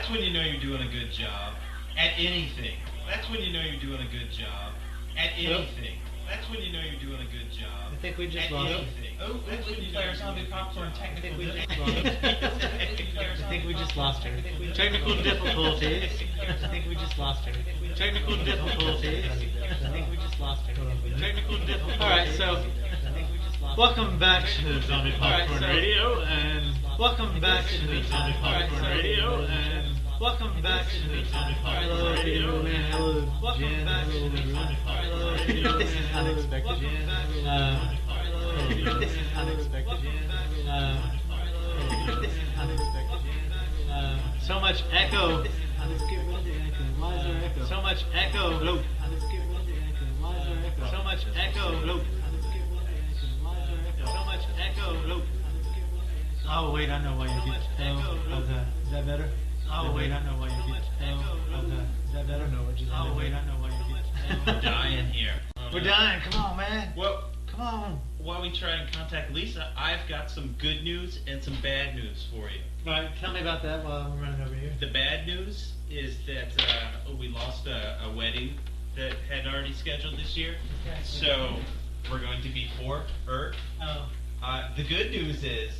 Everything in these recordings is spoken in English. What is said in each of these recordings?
That's when you know you're doing a good job at anything. That's when you know you're doing a good job at anything. That's when you know you're doing a good job. I think we just lost it. Oh, that's when you Players on the popcorn technical I think we just lost her. Technical difficulties. I think we just lost her. Technical difficulties. I think we just lost her. Technical difficulties. Alright, so welcome back to Zombie Popcorn Radio, and welcome back to the Zombie Popcorn Radio, and welcome back to the Zombie Popcorn Radio, and welcome back to the Zombie Popcorn Radio. This is unexpected. This is unexpected. This is unexpected. So much echo. So much echo. So much echo. So much echo. Oh wait, I know why you get echo. Is that better? Oh wait, I know why you get echo. Is that better? No, we're just. Oh wait, I know why you get echo. We're dying here. We're dying. Come on, man. Well, come on. While we try and contact Lisa, I've got some good news and some bad news for you. All right, tell me about that while I'm running over here. The bad news is that we lost a wedding that had already scheduled this year. Okay. So we're going to be poor. Oh. The good news is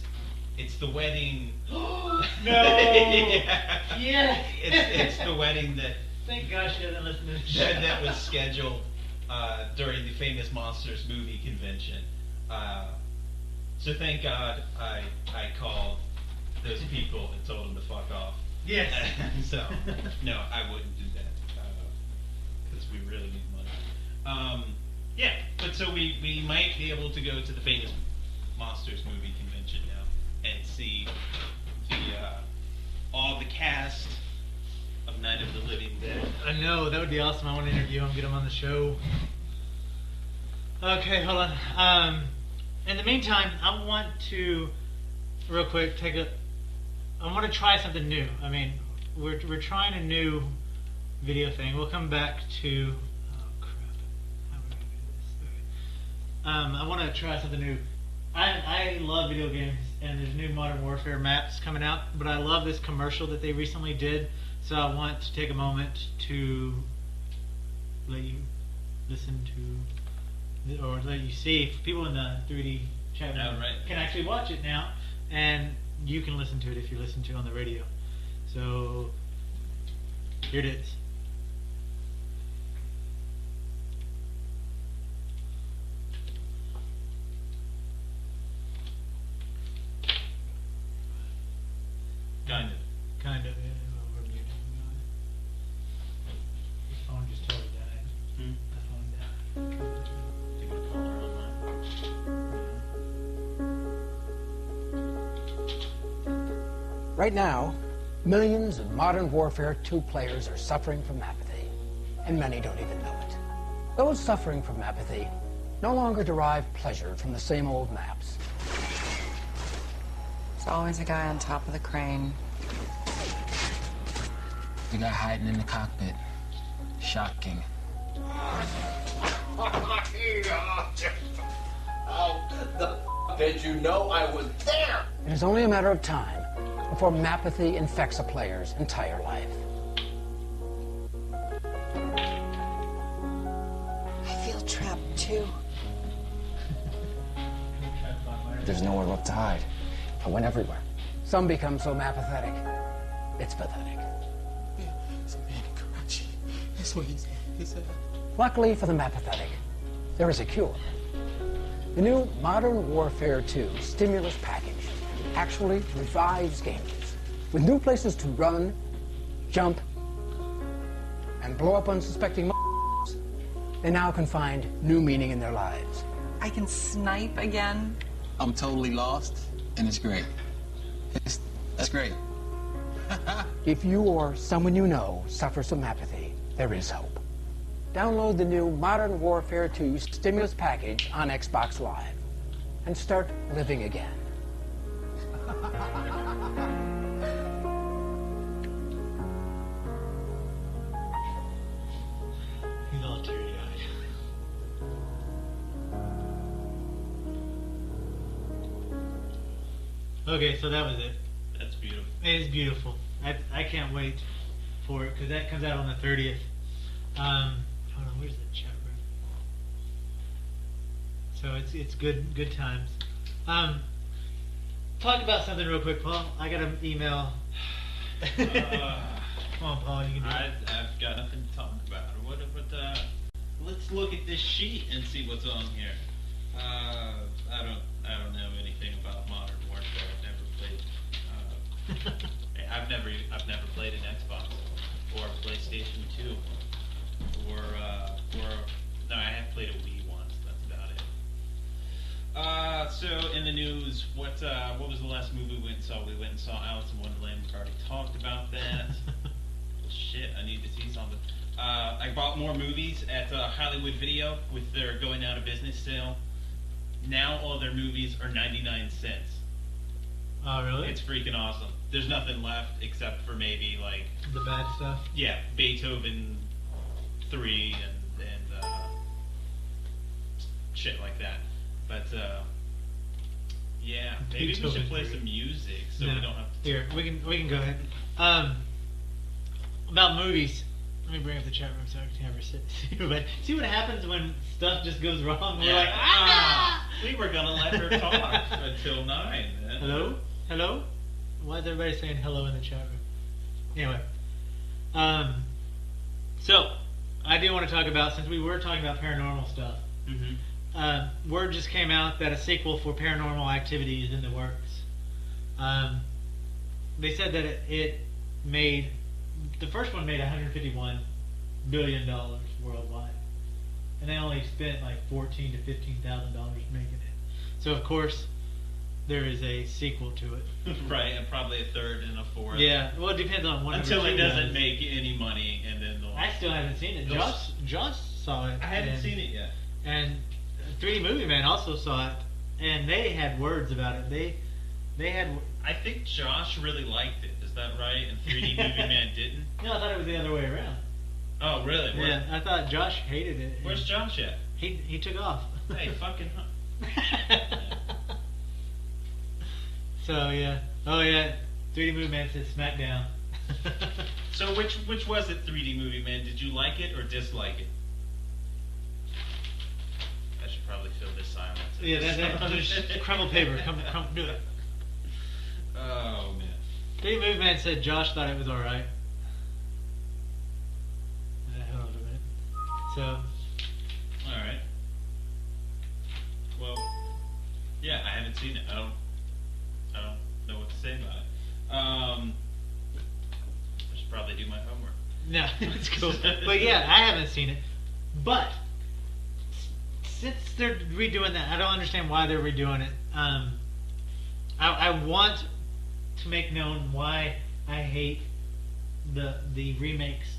it's the wedding. No. Yeah. Yeah. It's the wedding that Thank God she doesn't listen to this show. that was scheduled during the Famous Monsters movie convention. So thank God I called those people and told them to fuck off. Yes. So no, I wouldn't do that because we really need money. Yeah, but so we might be able to go to the Famous Monsters movie convention now and see the all the cast of Night of the Living Dead. I know, that would be awesome. I want to interview him, get him on the show. Okay, hold on. In the meantime, I want to, real quick, I want to try something new. I mean, we're trying a new video thing. We'll come back to, oh crap, how would I do this? I want to try something new. I love video games, and there's new Modern Warfare maps coming out, but I love this commercial that they recently did, so I want to take a moment to let you listen to, or let you see, people in the 3D chat room can actually watch it now, and you can listen to it if you listen to it on the radio. So, here it is. Kind of, yeah. We're muted. Your phone just totally died. The phone died. Do you want to call her online? Right now, millions of Modern Warfare 2 players are suffering from apathy, and many don't even know it. Those suffering from apathy no longer derive pleasure from the same old maps. There's always a guy on top of the crane. The guy hiding in the cockpit. Shocking. How the did you know I was there? It is only a matter of time before mapathy infects a player's entire life. I feel trapped too. There's nowhere left to hide. I went everywhere. Some become so mapathetic, it's pathetic. It's a man in Karachi. That's what he said. Luckily for the mapathetic, there is a cure. The new Modern Warfare 2 stimulus package actually revives gamers. With new places to run, jump, and blow up unsuspecting they now can find new meaning in their lives. I can snipe again. I'm totally lost, and it's great. That's great. If you or someone you know suffers from apathy, there is hope. Download the new Modern Warfare 2 stimulus package on Xbox Live and start living again. He's all teary-eyed. Okay, so that was it. That's beautiful. It is beautiful. I can't wait for it because that comes out on the 30th. Hold on, where's the chat room? So it's good times. Talk about something real quick, Paul. I got an email. Come on, Paul, you can do it. I've got nothing to talk about. Let's look at this sheet and see what's on here. I don't know anything about Modern Warfare. I've never played. I've never played an Xbox or a PlayStation 2 or no, I have played a Wii once. That's about it. So in the news, what was the last movie we went and saw? We went and saw Alice in Wonderland. We've already talked about that. Shit, I need to see something. I bought more movies at Hollywood Video with their going out of business sale. Now all their movies are 99 cents. Oh, really? It's freaking awesome. There's nothing left except for maybe like the bad stuff. Yeah, Beethoven 3 and shit like that. But yeah, maybe we should play some music so we don't have to. Here, we can go ahead. About movies. Let me bring up the chat room so I can see what happens when stuff just goes wrong. We're like, we were gonna let her talk until 9. Then. Hello? Hello? Why is everybody saying hello in the chat room? Anyway, so I do want to talk about, since we were talking about paranormal stuff. Word just came out that a sequel for Paranormal Activity is in the works. They said that it made, the first one made $151 billion worldwide, and they only spent like $14,000 to $15,000 making it. So of course, there is a sequel to it. Right, and probably a third and a fourth. Yeah, well, it depends on one. Until it doesn't make any money, and then they'll. I still haven't seen it. Josh saw it. I haven't seen it yet. And 3D Movie Man also saw it, and they had words about it. They had. I think Josh really liked it. Is that right? And 3D Movie Man didn't. No, I thought it was the other way around. Oh, really? Yeah, I thought Josh hated it. Where's Josh at? He took off. Hey, fucking. So yeah. Oh yeah. 3D Movie Man said SmackDown. So which was it, 3D Movie Man? Did you like it or dislike it? I should probably fill this silence. Yeah, that crumble paper. Come do it. Oh man. 3D Movie Man said Josh thought it was alright. Hold on a minute. So. Alright. Well, yeah, I haven't seen it. I don't know what to say about it. I should probably do my homework. No, it's cool. But yeah, I haven't seen it. But since they're redoing that, I don't understand why they're redoing it. I want to make known why I hate the remakes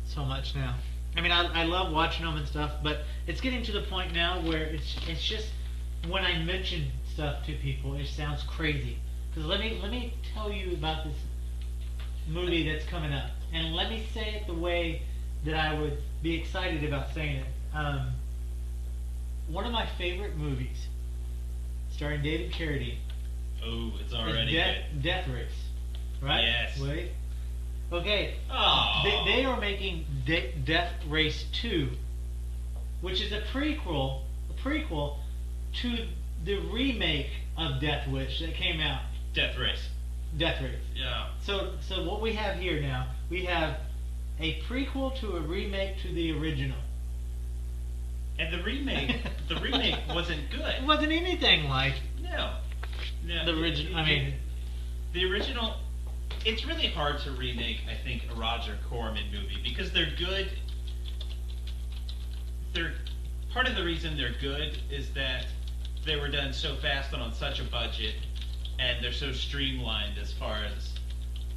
so much now. I mean, I love watching them and stuff, but it's getting to the point now where it's just when I mention stuff to people, it sounds crazy. Because let me tell you about this movie that's coming up, and let me say it the way that I would be excited about saying it. One of my favorite movies, starring David Carradine. Oh, it's already good. Death Race, right? Yes. Wait. Okay. Oh. They are making Death Race 2, which is a prequel to the remake of Death Wish that came out. Death Race. Death Race. Yeah. So what we have here now, we have a prequel to a remake to the original. And the remake wasn't good. It wasn't anything like No. the original. I mean, the original. It's really hard to remake, I think, a Roger Corman movie because they're good. Part of the reason they're good is that they were done so fast and on such a budget, and they're so streamlined as far as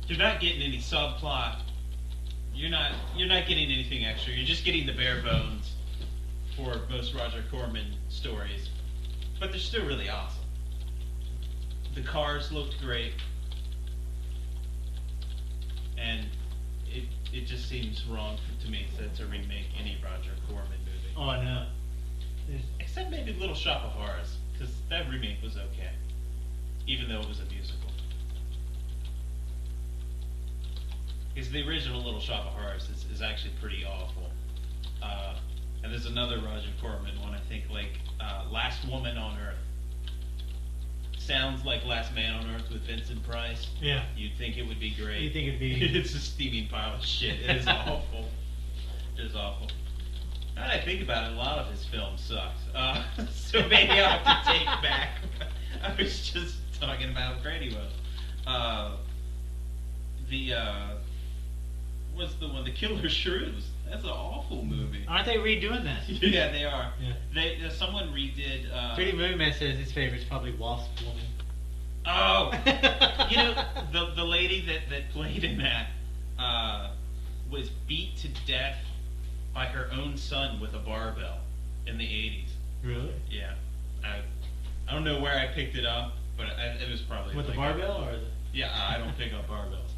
you're not getting any subplot. You're not getting anything extra. You're just getting the bare bones for most Roger Corman stories, but they're still really awesome. The cars looked great, and it just seems wrong to me to remake any Roger Corman movie. oh no. Except maybe Little Shop of Horrors, because that remake was okay, even though it was a musical. Because the original Little Shop of Horrors is actually pretty awful. And there's another Roger Corman one, I think, like Last Woman on Earth. Sounds like Last Man on Earth with Vincent Price. Yeah. You'd think it would be great. You think it'd be? It's a steaming pile of shit. It is awful. It is awful. Now that I think about it, a lot of his films sucks. So maybe I'll have to take back. I was just talking about Grady Wells. What's the one? The Killer Shrews. That's an awful movie. Aren't they redoing that? Yeah, they are. Yeah. Someone redid. 3D Movie Man says his favorite's probably Wasp Woman. Oh, you know the lady that played in that was beat to death by her own son with a barbell in the 80s. Really? Yeah, I don't know where I picked it up, but it was probably With like the barbell or the? Yeah, I don't pick up barbells.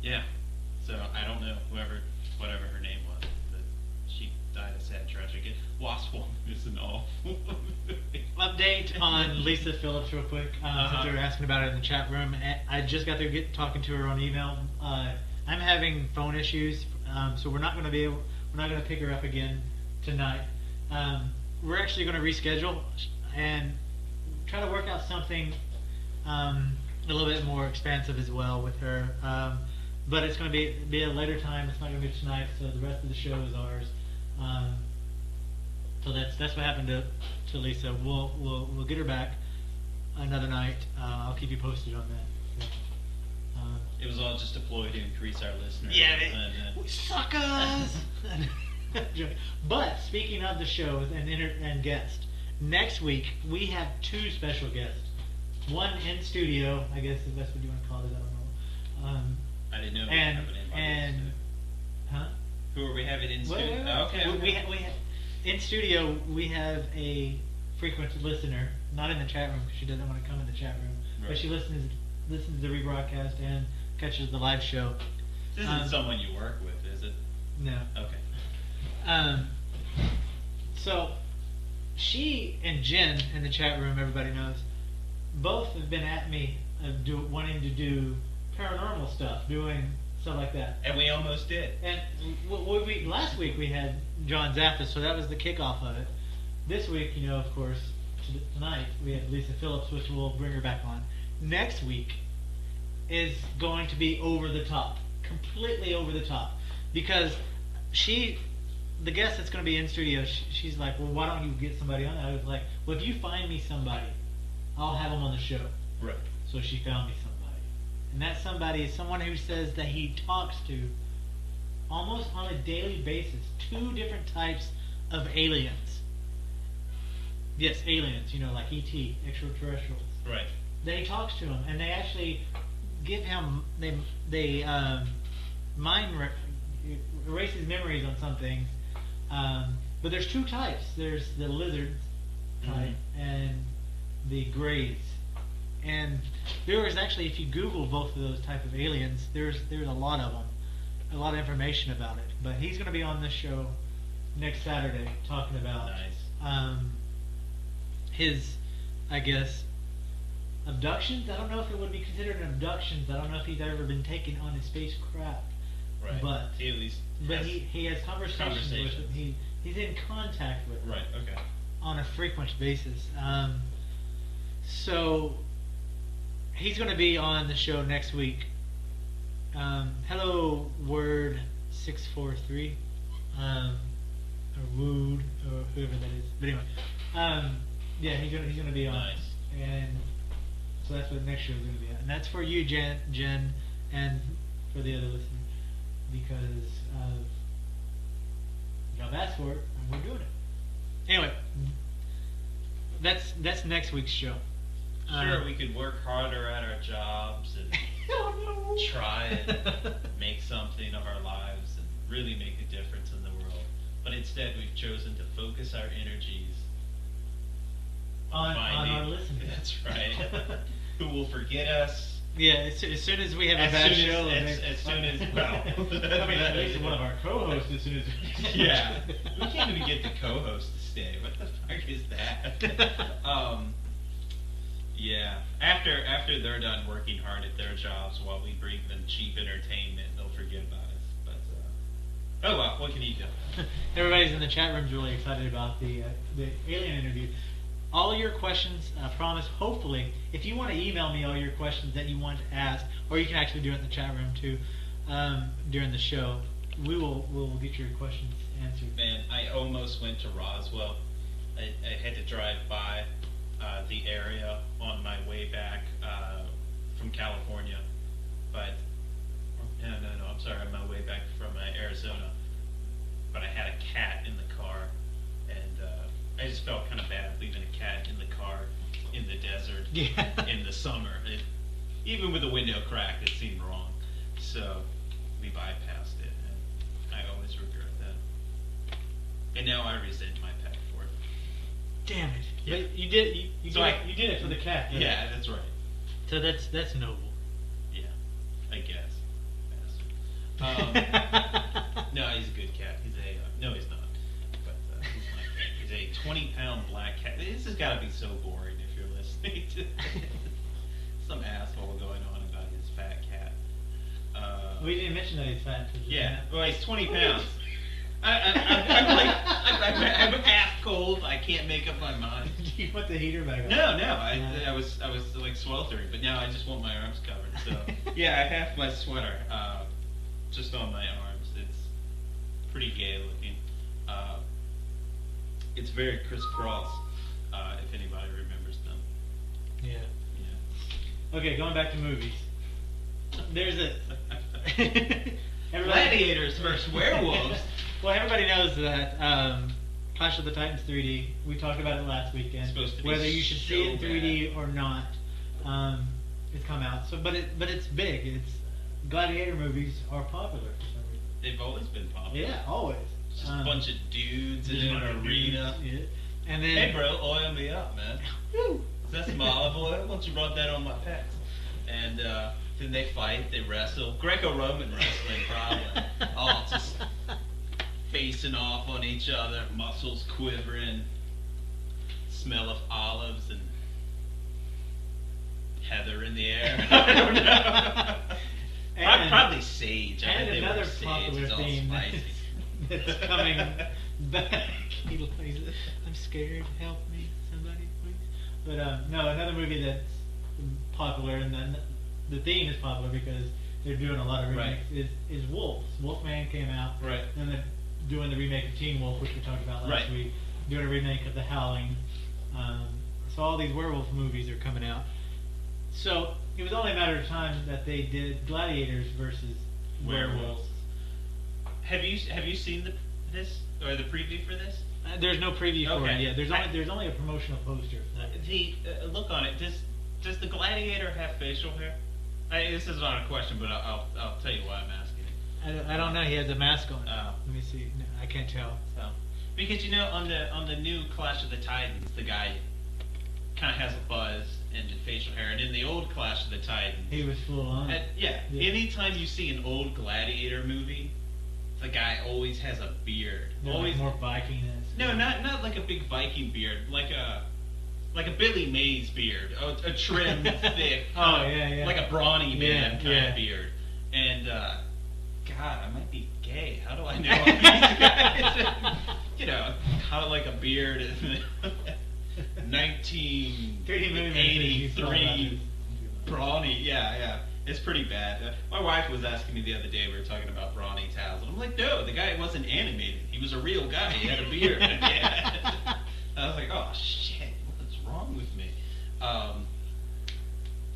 Yeah, so I don't know whatever her name was, but she died a sad tragic. Wasp Woman is an awful movie. Update on Lisa Phillips real quick, since they were asking about it in the chat room. I just got through talking to her on email. I'm having phone issues, so we're not going to pick her up again tonight. We're actually going to reschedule and try to work out something a little bit more expansive as well with her. But it's going to be a later time. It's not going to be tonight, so the rest of the show is ours. So that's what happened to Lisa. We'll get her back another night. I'll keep you posted on that. It was all just a ploy to increase our listeners. Yeah, suckers. But speaking of the show and guest, next week we have 2 special guests. One in studio, I guess if that's what you want to call it. I don't know. I didn't know. Who are we having in studio? Okay. In studio, we have a frequent listener, not in the chat room because she doesn't want to come in the chat room, but she listens to the rebroadcast and catches the live show. This isn't someone you work with, is it? No. Okay. So, she and Jen in the chat room, everybody knows, both have been at me wanting to do paranormal stuff, doing stuff like that. And we almost did. And last week we had John Zaffis, so that was the kickoff of it. This week, of course, tonight we have Lisa Phillips, which we'll bring her back on. Next week is going to be over the top, completely over the top, because the guest that's going to be in studio, she's like, well, why don't you get somebody on? I was like, well, if you find me somebody, I'll have them on the show. Right. So she found me somebody. And that somebody is someone who says that he talks to almost on a daily basis 2 different types of aliens. Yes, aliens, like E.T., extraterrestrials. Right. That he talks to them, and they actually give him, they erase his memories on some things. But there's 2 types. There's the lizard type and the greys. And there is actually, if you Google both of those type of aliens, there's a lot of them, a lot of information about it. But he's going to be on this show next Saturday talking about his, I guess, abductions. I don't know if it would be considered an abductions. I don't know if he's ever been taken on a spacecraft. Right. But he at least he has conversations with him. He's in contact with them. Right. Okay. On a frequent basis. So he's going to be on the show next week. Hello, Word 643, or Wood, or whoever that is. But anyway, yeah, he's going to be on. Nice. And so that's what the next show is going to be. And that's for you, Jen, and for the other listeners, because y'all asked for it, and we're doing it. Anyway, that's next week's show. Sure, we could work harder at our jobs and try and make something of our lives and really make a difference in the world. But instead, we've chosen to focus our energies on our listeners. That's right. Who will forget us? Yeah, as soon as we have a bad show. As soon as, well. I mean, at least one of our co-hosts as soon as. Yeah. We can't even get the co-host to stay. What the fuck is that? Yeah. After they're done working hard at their jobs while we bring them cheap entertainment, they'll forget about us. But oh well, what can you do? Everybody's in the chat room's really excited about the alien interview. All your questions, I promise, hopefully, if you want to email me all your questions that you want to ask, or you can actually do it in the chat room too, during the show, we'll get your questions answered. Man, I almost went to Roswell. I had to drive by the area on my way back from California, but no, I'm sorry, on my way back from Arizona. But I had a cat in the car, and I just felt kind of bad leaving a cat in the car in the desert in the summer. Even with the window cracked, it seemed wrong. So we bypassed it, and I always regret that. And now I resent my pet for it. Damn it! Yeah. But you did you did it for the cat. Right? Yeah, that's right. So that's noble. Yeah, I guess. No, he's a good cat. He's a no, he's not. But he's my cat. He's a 20-pound black cat. This has got to be so boring if you're listening to some asshole going on about his fat cat. We didn't mention that he's fat. Yeah, well, he's 20 pounds. I'm half cold. I can't make up my mind. You put the heater back on. No, I was like sweltering, but now I just want my arms covered. So yeah, I have my sweater just on my arms. It's pretty gay looking. It's very crisscross. If anybody remembers them. Yeah. Yeah. Okay, going back to movies. There's a Gladiators versus Werewolves. Well, everybody knows that Clash of the Titans 3D. We talked about it last weekend. It's supposed to be whether you should see it in so 3D or not. It's come out. So, but it's big. It's gladiator movies are popular for some reason. They've always been popular. Yeah, always. Just a bunch of dudes in an arena. Yeah. And then, Hey bro, oil me up, man. woo, Is that some olive oil? Why don't you rub that on my pecs? And then they fight, they wrestle. Greco-Roman wrestling, probably. All just facing off on each other, muscles quivering, smell of olives and heather in the air. I don't know. And- Probably sage. I and bet they another were sage. popular It's all theme spicy. that's coming back. I'm scared. Help me, somebody, please. But no, another movie that's popular, and then the theme is popular because they're doing a lot of remakes. Is Wolves. Wolfman came out, Right. and they're doing the remake of Teen Wolf, which we talked about last Right. week. Doing a remake of The Howling. So all these werewolf movies are coming out. So it was only a matter of time that they did Gladiators versus Werewolves. Have you seen this or the preview for this? There's no preview for it Okay. yet. There's only a promotional poster. For it. The look on it. Does the gladiator have facial hair? This is not a question, but I'll tell you why I'm asking it. I don't know. He has a mask on. Oh. Let me see. No, I can't tell. So, because on the new Clash of the Titans, the guy kind of has a buzz and facial hair, and in the old Clash of the Titans, He was full on. yeah. Anytime you see an old gladiator movie, the guy always has a beard. They're Always like more Viking-esque. No, not like a big Viking beard, like a Billy Mays beard, a trimmed, thick, Oh, yeah. like a brawny man kind yeah. of beard. And God, I might be gay. How do I know all these guys? Kind of like a beard in 1983 brawny. Yeah. It's pretty bad. My wife was asking me the other day, we were talking about Brawny Towels, and I'm like, no, the guy wasn't animated. He was a real guy. He had a beard. Yeah. I was like, oh, shit, what's wrong with me?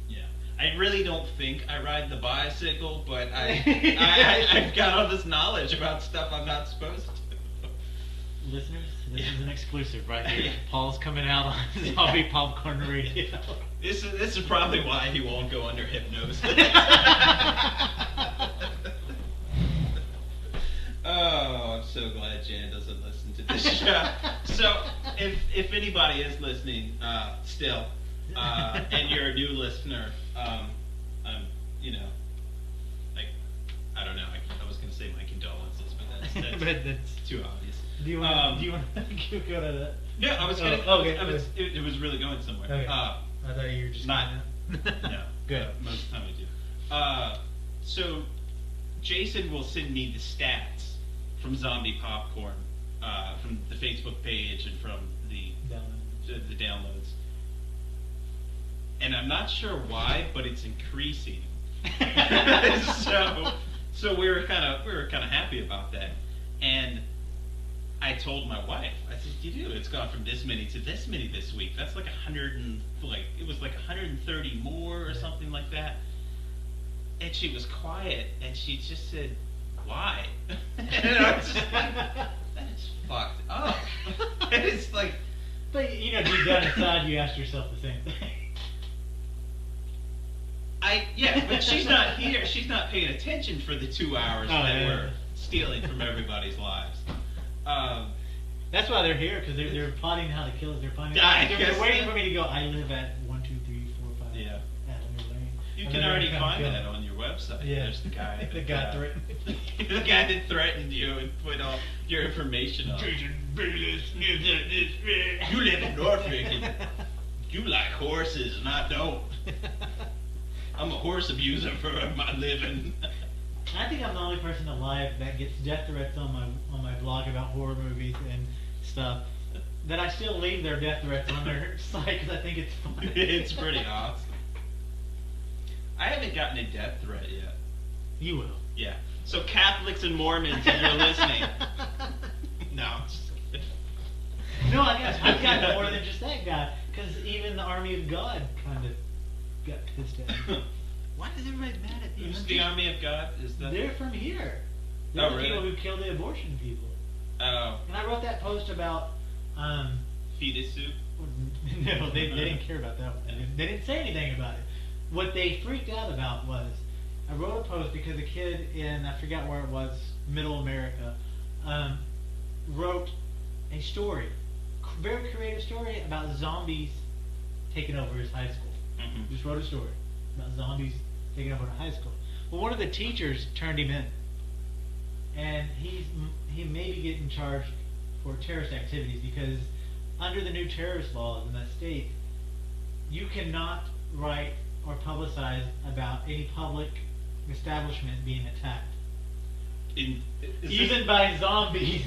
Yeah. I really don't think I ride the bicycle, but I've got all this knowledge about stuff I'm not supposed to. Listeners, this is an exclusive right here. Paul's coming out on Zombie Popcorn Radio. This is probably why he won't go under hypnosis. Oh, I'm so glad Jan doesn't listen to this show. So, if anybody is listening still, and you're a new listener, I don't know. I was going to say my condolences, but that's too obvious. Do you want to go to that? Yeah, I was gonna. okay. It was really going somewhere. Okay. I thought you were just Not. kinda- No. Good. Most of the time I do. So Jason will send me the stats from Zombie Popcorn, from the Facebook page and from the downloads. And I'm not sure why, but it's increasing. so we were kind of happy about that. And I told my wife, I said, it's gone from this many to this many this week. That's like 130 more or something like that. And she was quiet, and she just said, "Why?" And I was just like, "That is fucked up." It's like, But deep down inside, you asked yourself the same thing. but she's not here. She's not paying attention for the 2 hours that we're stealing from everybody's lives. That's why they're here, because they're plotting how to kill us. They're plotting. They're waiting for me to go. I live at 1, 2, 3, 4, 5. Yeah. Avenue Lane. You And can then already they're find gonna that kill on your website. Yeah. There's the guy. The guy threatened. The guy that threatened you and put all your information on. You live in Norfolk and you like horses and I don't. I'm a horse abuser for my living. I think I'm the only person alive that gets death threats on my blog about horror movies and stuff. That I still leave their death threats on their site because I think it's funny. It's pretty awesome. I haven't gotten a death threat yet. You will. Yeah. So Catholics and Mormons, if you're listening. No. No, I've got more than just that guy. Because even the Army of God kind of got pissed at me. Why is everybody mad at me? Who's the Army of God? Is that? They're from here. They're the really? people who kill the abortion people. Oh. And I wrote that post about. Fetus soup? No, they didn't care about that one. They didn't say anything about it. What they freaked out about was, I wrote a post because a kid in, I forgot where it was, Middle America, wrote a story, very creative story about zombies taking over his high school. Mm-hmm. Just wrote a story about zombies taking over high school. Well, one of the teachers turned him in, and he may be getting charged for terrorist activities because under the new terrorist laws in that state, you cannot write or publicize about any public establishment being attacked. Even by zombies.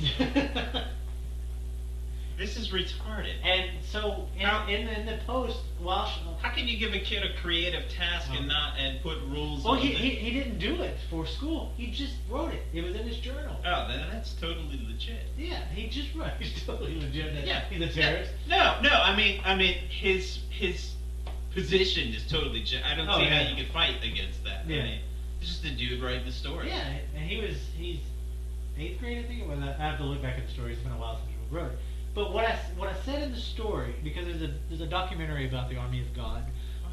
This is retarded. And so in the post, How can you give a kid a creative task and put rules well, on it? he didn't do it for school. He just wrote it. It was in his journal. Oh, then that's totally legit. Yeah, he just wrote. He's totally legit. Yeah. He's a terrorist. No. I mean, his position is totally. I don't see how you can fight against that. Yeah. I mean, it's just a dude writing the story. Yeah, and he's 8th grade, I think. Or I have to look back at the story. It's been a while since we wrote it. But what I said in the story, because there's a documentary about the Army of God.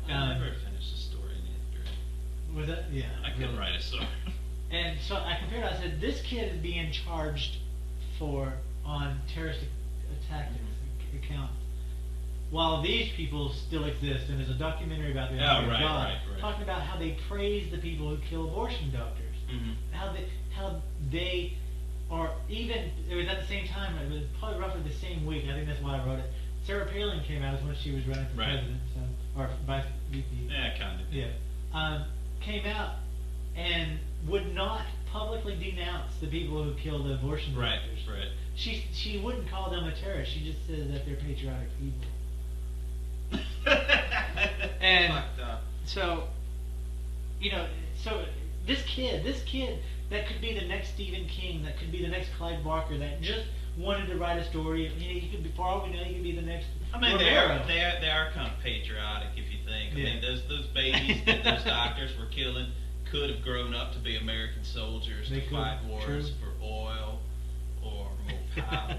I never finished the story in 8th grade. Was that? Yeah. I couldn't write a story. And so I compared it. I said, this kid is being charged on terrorist tactics account, while these people still exist. And there's a documentary about the Army of God talking about how they praise the people who kill abortion doctors. Mm-hmm. How they are even. It was at the same time. It was probably roughly the same week. I think that's why I wrote it. Sarah Palin came out as when she was running for president, or vice VP. Yeah, kind of. Yeah. Came out and would not publicly denounce the people who kill the abortion doctors. Right. She wouldn't call them a terrorist. She just said that they're patriotic people. And fucked up. so this kid that could be the next Stephen King, that could be the next Clive Barker, that just wanted to write a story. He could be, for all we know, he could be the next. I mean, Romero. they are kind of patriotic if you think. I Yeah. mean, those babies that those doctors were killing could have grown up to be American soldiers They to could, fight wars true. for oil or more power.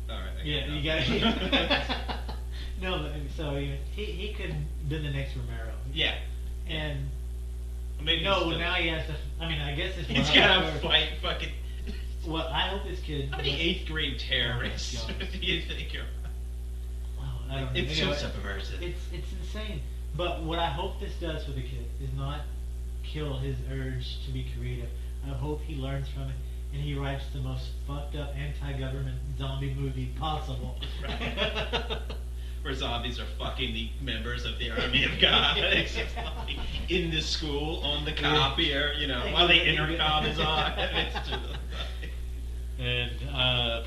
All right. Yeah, you got it. No, but so he could have been the next Romero. Yeah. And Maybe now he has to. I mean, I guess it's. he's got to fight fucking. Well, I hope this kid. How many 8th grade terrorists Oh my God. do you think are? Wow, I don't know. It's Anyway, so subversive. It's insane. But what I hope this does for the kid is not kill his urge to be creative. I hope he learns from it and he writes the most fucked up anti-government zombie movie possible. Right. where zombies are fucking the members of the army of God. It's just like in the school on the copier, you know, while the intercom is on. It's just like, And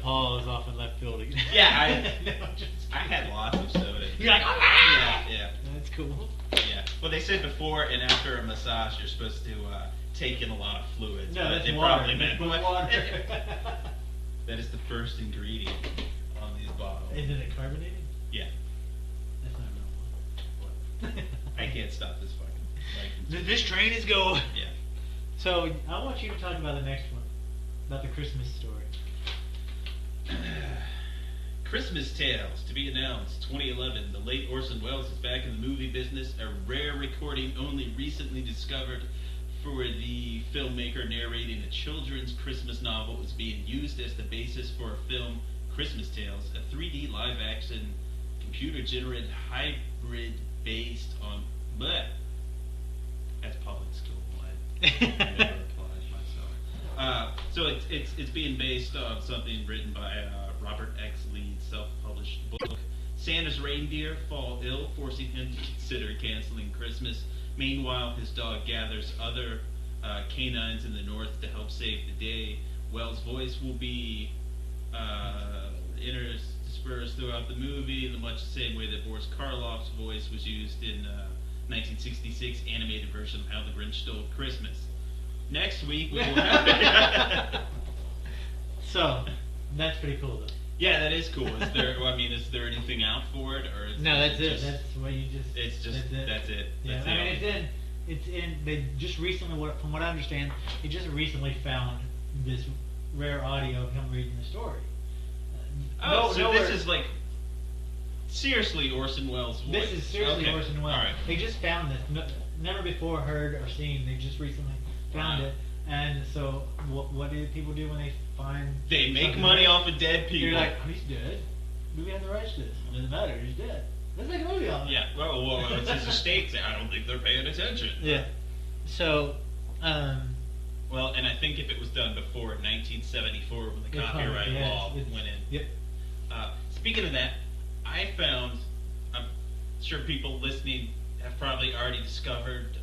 Paul is off in left field again. yeah, No, just I had lots of soda. You're like, ah! Yeah. That's cool. Yeah. Well, they said before and after a massage, you're supposed to take in a lot of fluids. No, but that's they water. probably That's meant water. That is the first ingredient on these bottles. Isn't it carbonated? Yeah. That's not real water. I can't stop this fucking. This train is going. Yeah. So I want you to talk about the next one, about the Christmas story. Christmas Tales, to be announced, 2011. The late Orson Welles is back in the movie business, a rare recording only recently discovered for the filmmaker narrating a children's Christmas novel is being used as the basis for a film, Christmas Tales, a 3D live-action, computer-generated hybrid based on... Bleh. That's public school. I never applied myself. So it's being based on something written by Robert X. Lee's self-published book. Santa's reindeer fall ill, forcing him to consider canceling Christmas. Meanwhile, his dog gathers other canines in the north to help save the day. Wells' voice will be interspersed throughout the movie in much the same way that Boris Karloff's voice was used in 1966 animated version of How the Grinch Stole Christmas. Next week we will have... So, that's pretty cool though. Yeah, that is cool. Is there? I mean, is there anything out for it, or is No, that's it. just, That's what you just. It's just that's it. Yeah, That's I mean, it. it's in. They just recently, from what I understand, they just recently found this rare audio of him reading the story. Oh, so nowhere- this is like seriously Orson Welles' voice. This is seriously Okay. Orson Welles. All right. They just found this. Never before heard or seen. They just recently found Wow. it. And so, what do people do when they find? They make something money rare? off of dead people. You're like, oh, he's dead. We have the rights to this. It doesn't matter. He's dead. Let's make a movie on it. Yeah. Well, it's his estate. I don't think they're paying attention. Yeah. So, Well, and I think if it was done before 1974, when the it's copyright probably- yeah, law it's- went in. Yep. Speaking of that, I found, I'm sure people listening have probably already discovered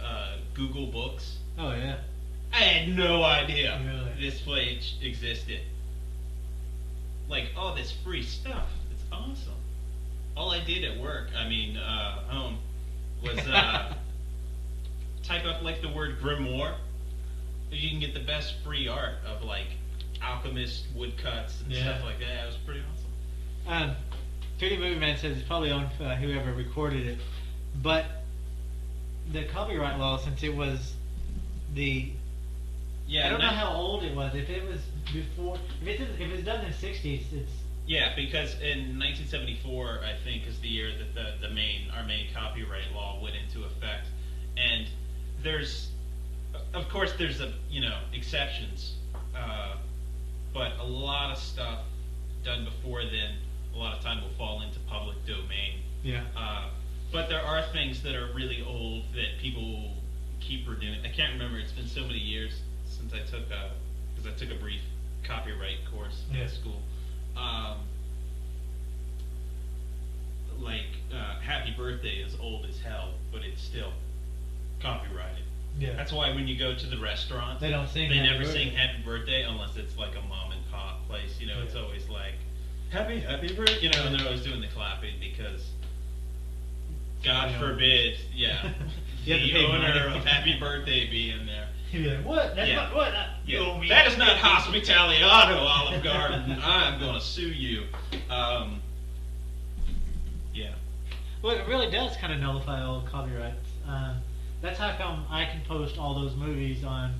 Google Books. Oh yeah. I had no idea Really? this place existed. Like, all this free stuff. It's awesome. All I did at work, home, was type up like the word grimoire. You can get the best free art of like alchemist woodcuts and Yeah. stuff like that. It was pretty awesome. 3D Movie Man says it's probably on whoever recorded it, but the copyright law, since it was the Yeah, I don't know that- how old it was. If it was before, if it's done in the 60s, it's Yeah, because in 1974, I think, is the year that our main copyright law went into effect, and of course, there's exceptions, but a lot of stuff done before then, a lot of time will fall into public domain. yeah. But there are things that are really old that people keep renewing. I can't remember. It's been so many years since I took a brief copyright course Yeah. in school. Happy Birthday is old as hell, but it's still copyrighted. Yeah. That's why when you go to the restaurant, They don't sing They Happy never Birthday. sing Happy Birthday unless it's like a mom and pop place. It's Yeah. always like Happy Birthday. And they're always doing the clapping because God Yeah. forbid, yeah, You have to the pay owner money. of Happy Birthday be in there. He'd be like, what? That's Yeah. not what? You owe Yeah. me That is not 50. hospitaliano, Olive Garden. I'm going to sue you. Yeah. Well, it really does kind of nullify all copyrights. That's how come I can post all those movies on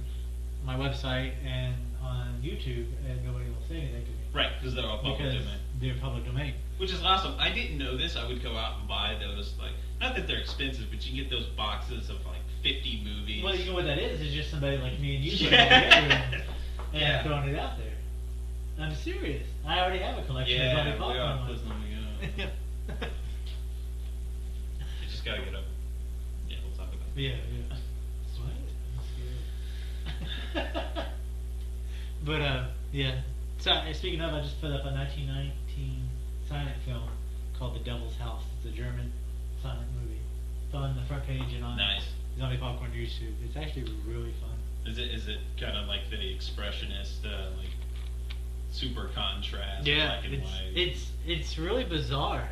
my website and on YouTube, and nobody will say anything to me Right, because they're all public because domain. they're public domain. Which is awesome. I didn't know this. I would go out and buy those, not that they're expensive, but you can get those boxes of 50 movies. Well, you know what that is? It's just somebody like me and you putting Yeah. it together and Yeah. throwing it out there. I'm serious. I already have a collection of Yeah, zombie we popcorn are ones. putting them together. You just gotta get up. Yeah, we'll talk about that. Yeah, yeah. What? I'm scared. But yeah. So speaking of, I just put up a 1919 silent film called The Devil's House. It's a German silent movie. It's on the front page and on Nice. Zombie Popcorn YouTube. It's actually really fun. Is it kind of like the expressionist, like super contrast, Yeah, black and white? it's really bizarre.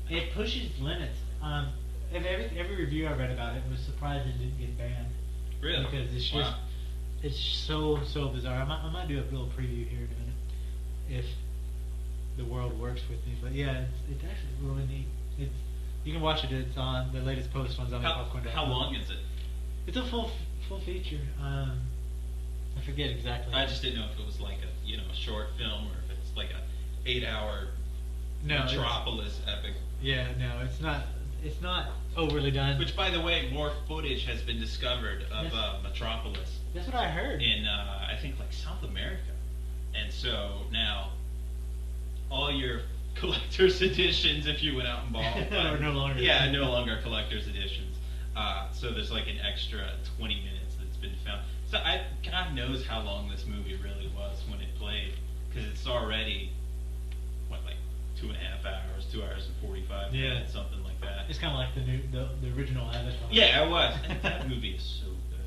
It pushes limits. Every review I read about it was surprised it didn't get banned. Really? Because it's just Wow. it's so bizarre. I might do a little preview here in a minute if the world works with me. But yeah, it's actually really neat. You can watch it. It's on the latest post on ZombiePopcorn.com. How long is it? It's a full feature. I forget exactly. I just didn't know if it was like a short film or if it's like a 8-hour Metropolis epic. Yeah, no, it's not. It's not overly done. Which, by the way, more footage has been discovered of Yes. Metropolis That's what I heard. in I think like South America, and so now all your collector's editions, if you went out and bought, Are no longer. yeah, no longer collector's editions. So there's like an extra 20 minutes that's been found. So God knows how long this movie really was when it played, because it's already like 2.5 hours, 2 hours and 45 Yeah. minutes, something like that. It's kind of like the original Avatar. Yeah, it was. And that movie is so good.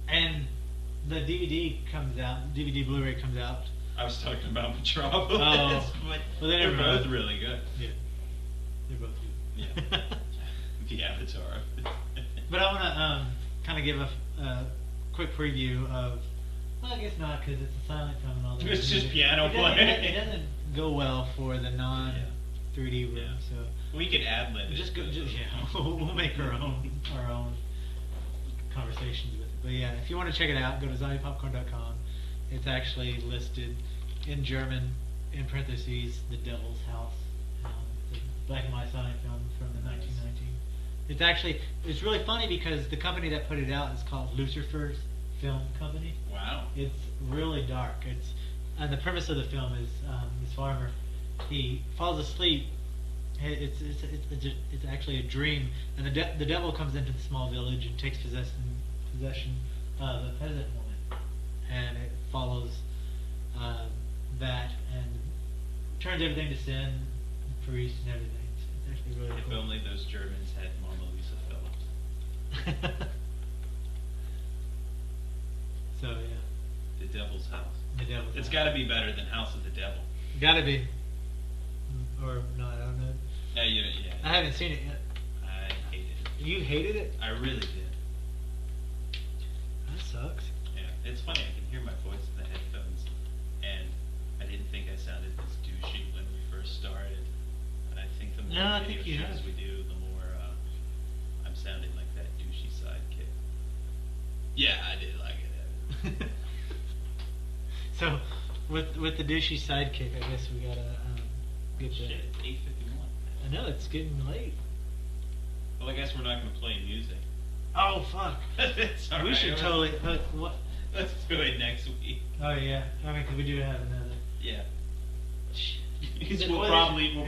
And the DVD comes out. DVD Blu-ray comes out. I was talking about Metropolis, Oh. but Well, they they're never both know. really good. Yeah, they're both good. Yeah. The Avatar. But I want to kind of give a quick preview of. Well, I guess not, because it's a silent film and all that. It's just piano It doesn't- playing. It doesn't go well for the non 3D room, Yeah. so We could ad-lib it. just we'll make our own conversations with it. But yeah, if you want to check it out, go to zombiepopcorn.com. It's actually listed in German, in parentheses, The Devil's House. It's a black and white silent film from the 1919. It's really funny because the company that put it out is called Lucifer's Film Company. Wow. It's really dark. And the premise of the film is this farmer, he falls asleep. It's actually a dream, and the devil comes into the small village and takes possession of a peasant woman, and it follows that and turns everything to sin, the priest and everything. It's actually really If cool. only those Germans had Mama Lisa Phillips. So yeah, The Devil's House. the devil's. It's House. got to be better than House of the Devil. Gotta be. Or no, I don't know. Yeah. I haven't seen it yet. I hated it. You hated it? I really did. That sucks. Yeah, it's funny. I can hear my voice in the headphones, and I didn't think I sounded this douchey when we first started. But I think the more No, I video think you shows have. we do, the more I'm sounding like that douchey sidekick. Yeah, I did like it. So, with the douchey sidekick, I guess we gotta get Shit, the. it's 8:51. I know it's getting late. Well, I guess we're not going to play music. Oh fuck! It's all We right. should totally. What? Let's do it next week. Oh yeah. I mean, 'cause we do have another. Yeah. Shit. we'll Well,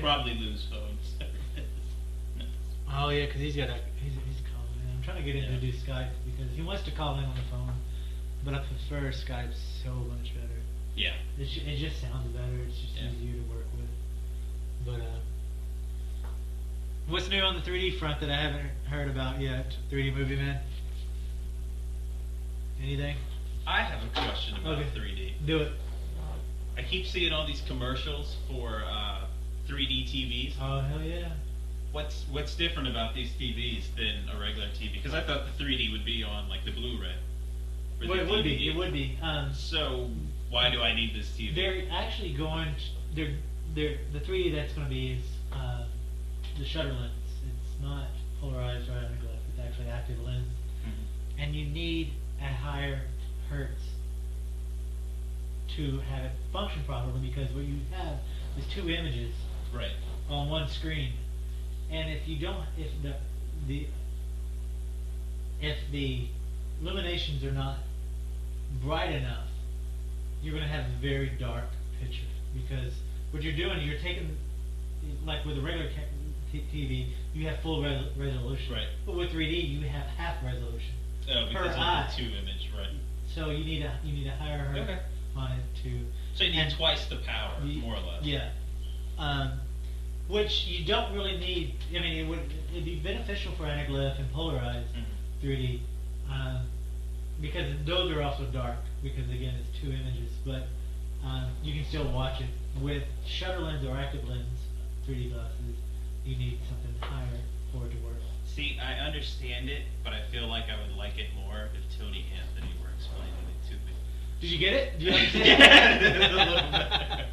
probably lose phones. Oh yeah, 'cause he's calling in. I'm trying to get him to do Skype because he wants to call in on the phone, but I prefer Skype so much better. Yeah. It just sounds better. It's just Yeah. easier to work with. But what's new on the 3D front that I haven't heard about yet? 3D movie man. Anything? I have a question about Okay. 3D. Do it. I keep seeing all these commercials for 3D TVs. Oh hell yeah. What's different about these TVs than a regular TV? Because I thought the 3D would be on like the Blu-ray. or Well, the it would be. DVD. It would be. So why do I need this TV? They're actually going. The 3D that's going to be is the shutter lens. It's not polarized right on the glove. It's actually active lens, Mhm. and you need a higher hertz to have it function properly because what you have is two images Right. on one screen, and if the illuminations are not bright enough, you're going to have a very dark picture because what you're doing, you're taking, like with a regular TV, you have full resolution. Right. But with 3D, you have half resolution. Oh, Per because of eye. the 2-image, right? So you need a higher hertz Okay. on it to. So you need and twice the power, the- more or less. Yeah. which you don't really need. I mean, it'd be beneficial for anaglyph and polarized 3D, because those are also dark, because again it's 2 images, but you can still watch it. With shutter lens or active lens 3D glasses, you need something higher for it to work. See, I understand it, but I feel like I would like it more if Tony Anthony were explaining it to me. Did you get it? Do you understand? Yeah, a little bit.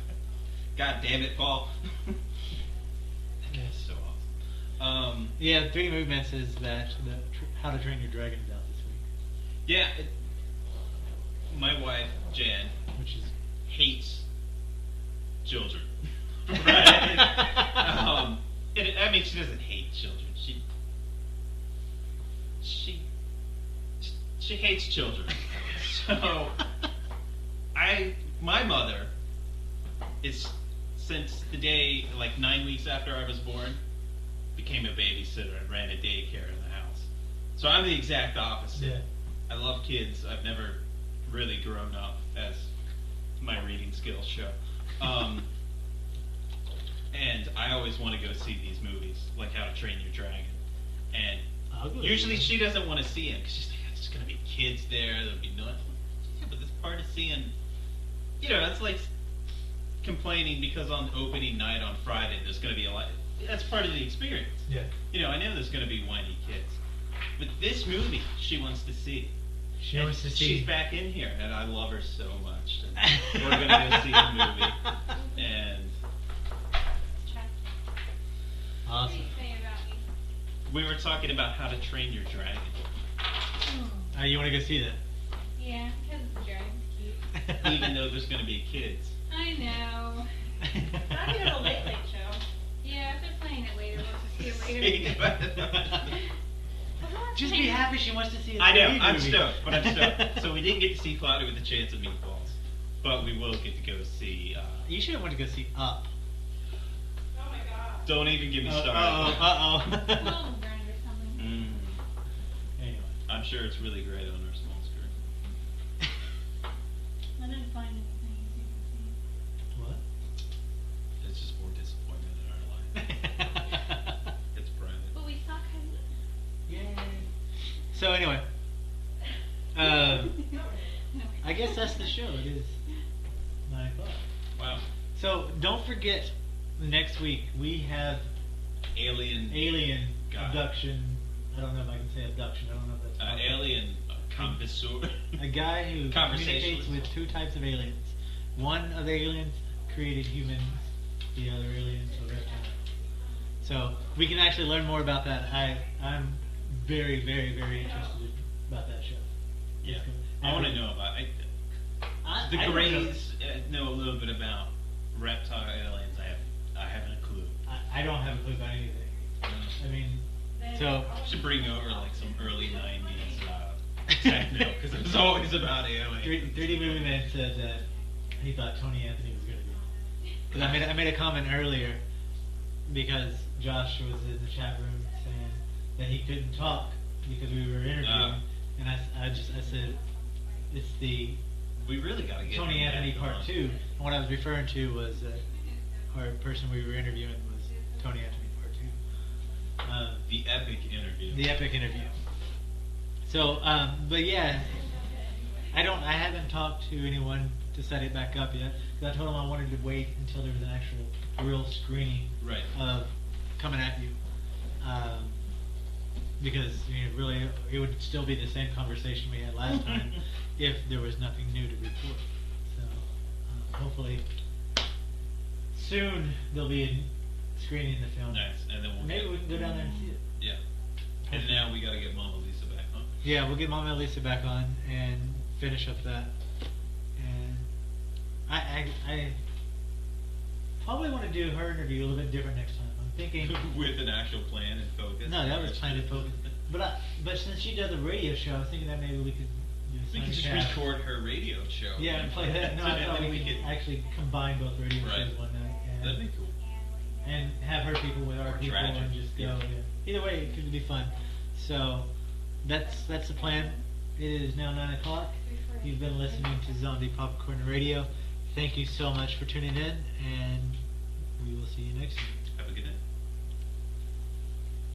God damn it, Paul. That's so awesome. Yeah, 3D Movements is that How to Train Your Dragon is out this week. Yeah, my wife, Jan, Which is hates children. Right? I mean, she doesn't hate children. She hates children. So, my mother is, since the day, like 9 weeks after I was born, became a babysitter and ran a daycare in the house. So I'm the exact opposite. Yeah. I love kids. I've never really grown up, as my reading skills show. And I always want to go see these movies, like How to Train Your Dragon. And usually she doesn't want to see them because she's like, there's going to be kids there, there'll be nothing. Yeah, but this part of seeing, it's like complaining because on opening night on Friday there's going to be a lot. That's part of the experience. Yeah. I know there's going to be whiny kids. But this movie she wants to see. She wants to see. She's back in here, and I love her so much. And we're going to go see the movie. And Awesome. we were talking about How to Train Your Dragon. You want to go see that? Yeah, because the dragon's cute. Even though there's going to be kids. I know. I need a late late show. Yeah, if they're playing it later, we'll just see it later. Just be happy she wants to see a I know, 3D I'm movie. stoked, but I'm stoked. So we didn't get to see Cloudy with a Chance of Meatballs, but we will get to go see. You should have went to go see Up. Oh my god. Don't even get me started. Uh-oh. Golden Brand or something. Anyway. I'm sure it's really great on our small screen. I didn't find anything you can What? It's just more disappointment in our life. It's private. see. But we saw Kylie. Yay. So anyway, I guess that's the show. It is 9 o'clock. Wow. So don't forget, next week we have alien God. abduction. I don't know if I can say abduction. I don't know if that's possible. Alien connoisseur. A guy who communicates Conversationalist. with 2 types of aliens. One of the aliens created humans. The other aliens are reptiles. So we can actually learn more about that. I'm very, very, very interested about that show. Yeah. It's good. I want to know about the I don't Greys. Know a little bit about reptile aliens. I haven't a clue. I don't have a clue about anything. I mean, so Should bring over like some early '90s techno because it was always about aliens. 3D Movie Man said that he thought Tony Anthony was going to be. Because I made a comment earlier because Josh was in the chat room saying that he couldn't talk because we were interviewing, and I said it's the We really got to get Tony him Anthony back Part on. 2. And what I was referring to was that our person we were interviewing was Tony Anthony Part 2. The epic interview. The epic interview. So, but yeah, I haven't talked to anyone to set it back up yet. Because I told them I wanted to wait until there was an actual real screening Right. of Coming at You. Because really, it would still be the same conversation we had last time if there was nothing new to report. So, hopefully, soon there'll be a screening of the film. Nice, and then Maybe we can go down there and see it. Yeah. And now we got to get Mama Lisa back on. Yeah, we'll get Mama and Lisa back on and finish up that. And I probably want to do her interview a little bit different next time. I'm thinking. With an actual plan and focus. No, that was planned and focused. But since she does a radio show, I was thinking that maybe we could do We could just simulcast. record her radio show. Yeah, and play that. No, I thought then we could actually combine both radio Right. shows one night. That'd be cool. And have her people with our Or people tragic. and just go. Yeah. Yeah. Either way, it could be fun. So that's the plan. It is now 9 o'clock. You've been listening to Zombie Popcorn Radio. Thank you so much for tuning in, and we will see you next week.